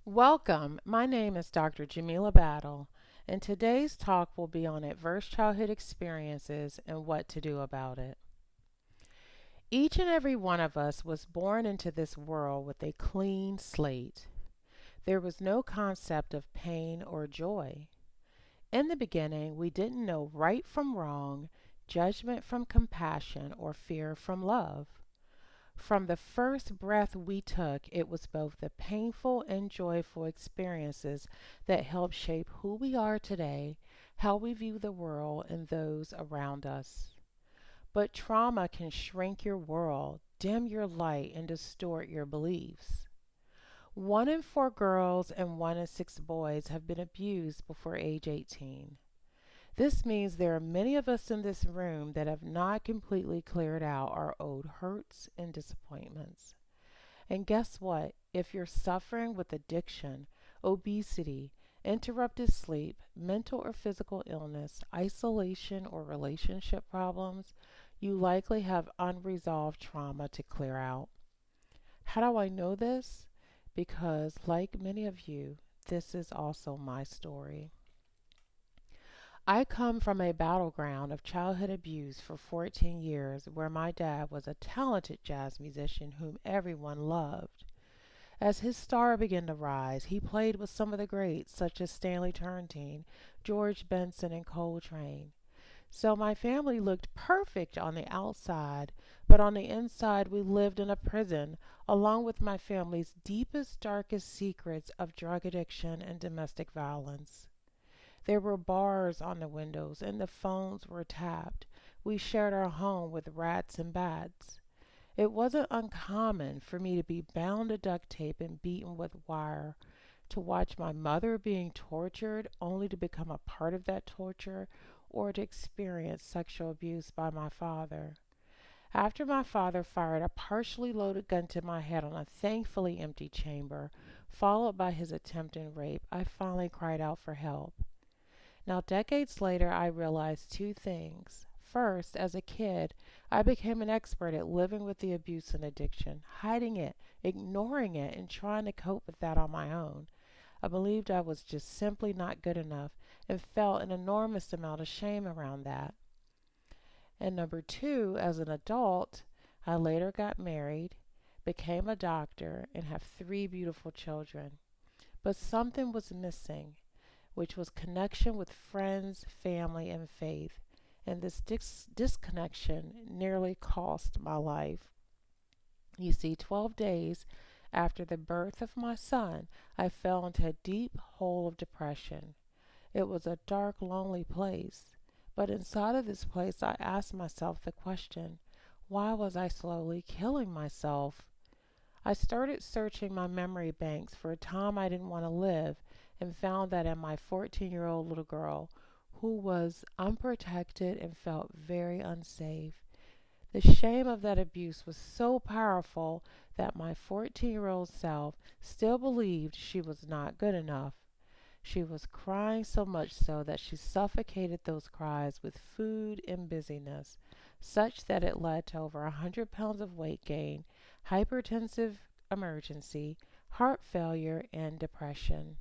Welcome. My name is Dr. Jamila Battle, and today's talk will be on adverse childhood experiences and what to do about it. Each and every one of us was born into this world with a clean slate. There was no concept of pain or joy. In the beginning, we didn't know right from wrong, judgment from compassion, or fear from love. From the first breath we took, it was both the painful and joyful experiences that helped shape who we are today, how we view the world, and those around us. But trauma can shrink your world, dim your light, and distort your beliefs. 1 in 4 girls and 1 in 6 boys have been abused before age 18. This means there are many of us in this room that have not completely cleared out our old hurts and disappointments. And guess what? If you're suffering with addiction, obesity, interrupted sleep, mental or physical illness, isolation, or relationship problems, you likely have unresolved trauma to clear out. How do I know this? Because, like many of you, this is also my story. I come from a battleground of childhood abuse for 14 years where my dad was a talented jazz musician whom everyone loved. As his star began to rise, he played with some of the greats such as Stanley Turrentine, George Benson, and Coltrane. So my family looked perfect on the outside, but on the inside we lived in a prison along with my family's deepest, darkest secrets of drug addiction and domestic violence. There were bars on the windows and the phones were tapped. We shared our home with rats and bats. It wasn't uncommon for me to be bound to duct tape and beaten with wire, to watch my mother being tortured only to become a part of that torture, or to experience sexual abuse by my father. After my father fired a partially loaded gun to my head on a thankfully empty chamber, followed by his attempted rape, I finally cried out for help. Now, decades later, I realized two things. First, as a kid, I became an expert at living with the abuse and addiction, hiding it, ignoring it, and trying to cope with that on my own. I believed I was just simply not good enough and felt an enormous amount of shame around that. And number two, as an adult, I later got married, became a doctor, and have 3 beautiful children. But something was missing, which was connection with friends, family, and faith. And this disconnection nearly cost my life. You see, 12 days after the birth of my son, I fell into a deep hole of depression. It was a dark, lonely place. But inside of this place, I asked myself the question, why was I slowly killing myself? I started searching my memory banks for a time I didn't want to live and found that in my 14-year-old little girl who was unprotected and felt very unsafe. The shame of that abuse was so powerful that my 14-year-old self still believed she was not good enough. She was crying so much so that she suffocated those cries with food and busyness, such that it led to over 100 pounds of weight gain, hypertensive emergency, heart failure, and depression.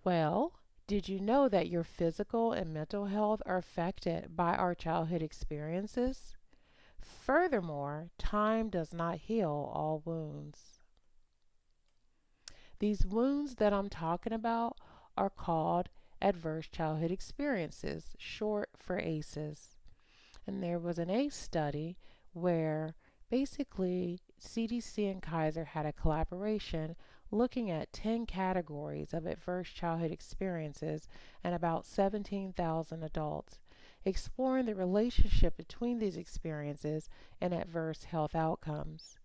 Well, did you know that your physical and mental health are affected by our childhood experiences? Furthermore, time does not heal all wounds. These wounds that I'm talking about are called adverse childhood experiences, short for ACEs. And there was an ACE study where basically CDC and Kaiser had a collaboration looking at 10 categories of adverse childhood experiences and about 17,000 adults, exploring the relationship between these experiences and adverse health outcomes.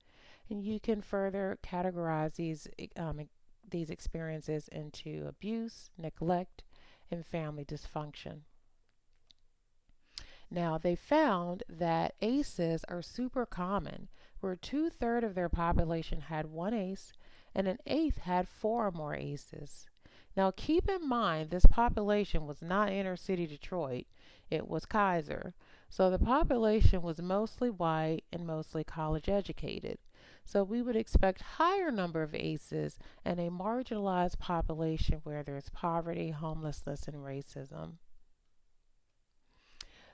And you can further categorize these experiences into abuse, neglect, and family dysfunction. Now, they found that ACEs are super common, where two-thirds of their population had one ACE and an eighth had four or more ACEs. Now, keep in mind this population was not inner city Detroit, it was Kaiser. So the population was mostly white and mostly college educated. So we would expect higher number of ACEs in a marginalized population where there's poverty, homelessness, and racism.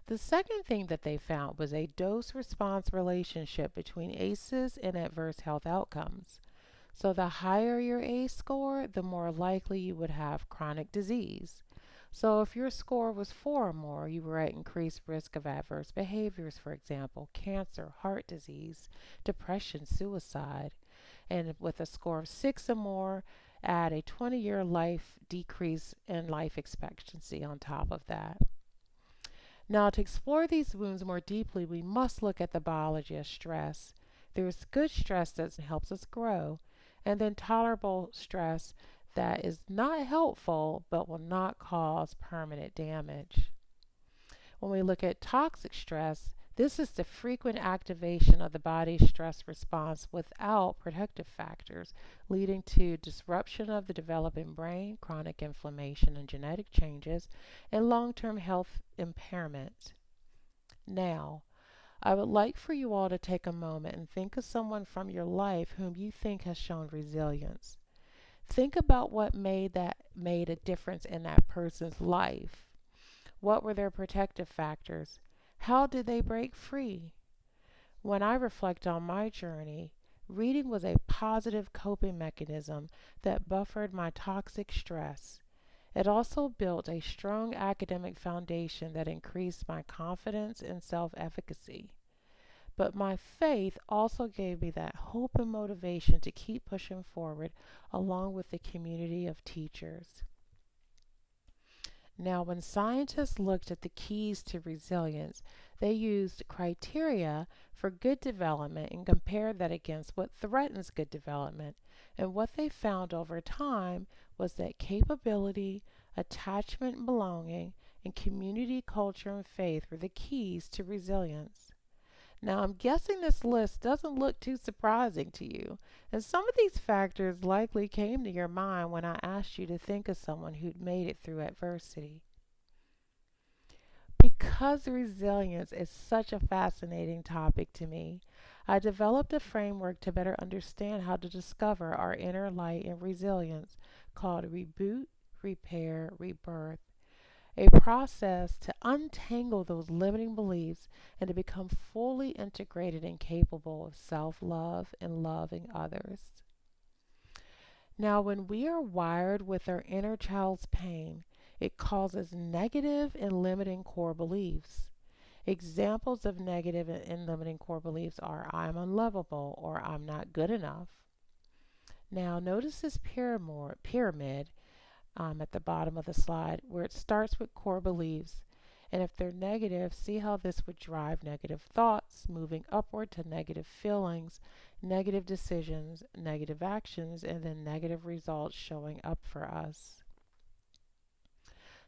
The second thing that they found was a dose response relationship between ACEs and adverse health outcomes. So the higher your ACE score, the more likely you would have chronic disease. So if your score was 4 or more, you were at increased risk of adverse behaviors, for example, cancer, heart disease, depression, suicide. And with a score of 6 or more, add a 20-year life decrease in life expectancy on top of that. Now, to explore these wounds more deeply, we must look at the biology of stress. There's good stress that helps us grow, and then tolerable stress that is not helpful but will not cause permanent damage. When we look at toxic stress, this is the frequent activation of the body's stress response without protective factors, leading to disruption of the developing brain, chronic inflammation and genetic changes, and long term health impairment. Now, I would like for you all to take a moment and think of someone from your life whom you think has shown resilience. Think about what made a difference in that person's life. What were their protective factors? How did they break free? When I reflect on my journey, reading was a positive coping mechanism that buffered my toxic stress. It also built a strong academic foundation that increased my confidence and self efficacy. But my faith also gave me that hope and motivation to keep pushing forward along with the community of teachers. Now, when scientists looked at the keys to resilience, they used criteria for good development and compared that against what threatens good development. And what they found over time was that capability, attachment and belonging, and community culture and faith were the keys to resilience. Now, I'm guessing this list doesn't look too surprising to you, and some of these factors likely came to your mind when I asked you to think of someone who'd made it through adversity. Because resilience is such a fascinating topic to me, I developed a framework to better understand how to discover our inner light and resilience called Reboot, Repair, Rebirth, a process to untangle those limiting beliefs and to become fully integrated and capable of self love and loving others. Now, when we are wired with our inner child's pain, it causes negative and limiting core beliefs. Examples of negative and limiting core beliefs are I'm unlovable or I'm not good enough. Now, notice this pyramid at the bottom of the slide where it starts with core beliefs. And if they're negative, see how this would drive negative thoughts, moving upward to negative feelings, negative decisions, negative actions, and then negative results showing up for us.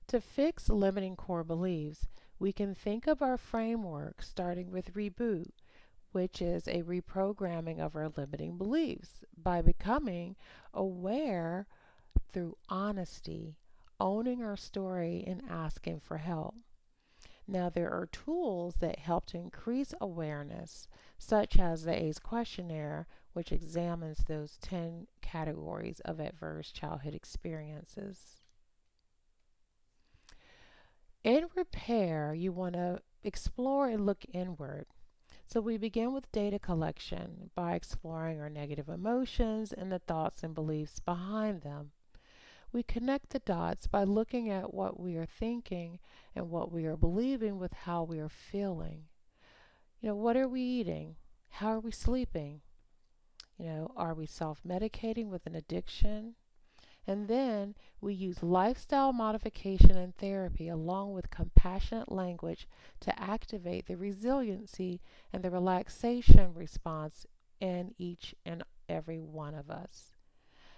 To fix limiting core beliefs, we can think of our framework starting with Reboot, which is a reprogramming of our limiting beliefs by becoming aware through honesty, owning our story, and asking for help. Now, there are tools that help to increase awareness, such as the ACE questionnaire, which examines those 10 categories of adverse childhood experiences. In repair, you want to explore and look inward. So we begin with data collection by exploring our negative emotions and the thoughts and beliefs behind them. We connect the dots by looking at what we are thinking and what we are believing with how we are feeling. What are we eating? How are we sleeping? Are we self-medicating with an addiction? And then we use lifestyle modification and therapy along with compassionate language to activate the resiliency and the relaxation response in each and every one of us,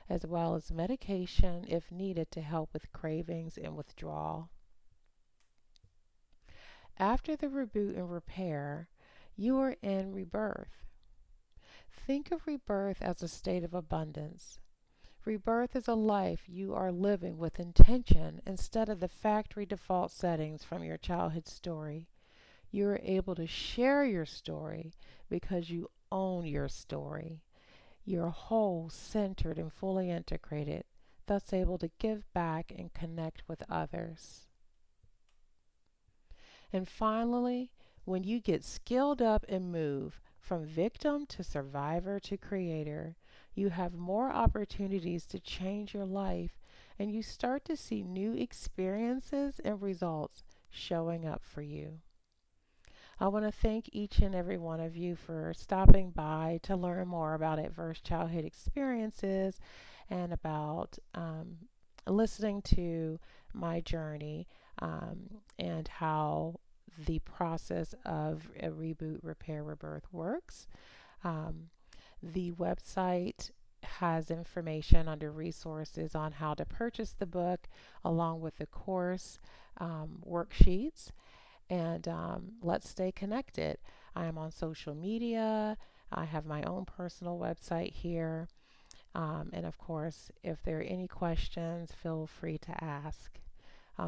as well as medication if needed to help with cravings and withdrawal. After the reboot and repair, you are in rebirth. Think of rebirth as a state of abundance. Rebirth is a life you are living with intention instead of the factory default settings from your childhood story. You are able to share your story because you own your story. You're whole, centered, and fully integrated, thus able to give back and connect with others. And finally, when you get skilled up and move from victim to survivor to creator, you have more opportunities to change your life, and you start to see new experiences and results showing up for you. I want to thank each and every one of you for stopping by to learn more about adverse childhood experiences and about listening to my journey and how the process of a reboot, repair, rebirth works. Um, the website has information under resources on how to purchase the book, along with the course worksheets. And let's stay connected. I am on social media. I have my own personal website here. And of course, if there are any questions, feel free to ask.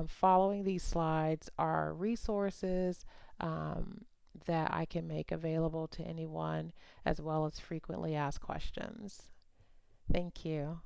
Following these slides are resources that I can make available to anyone, as well as frequently asked questions. Thank you.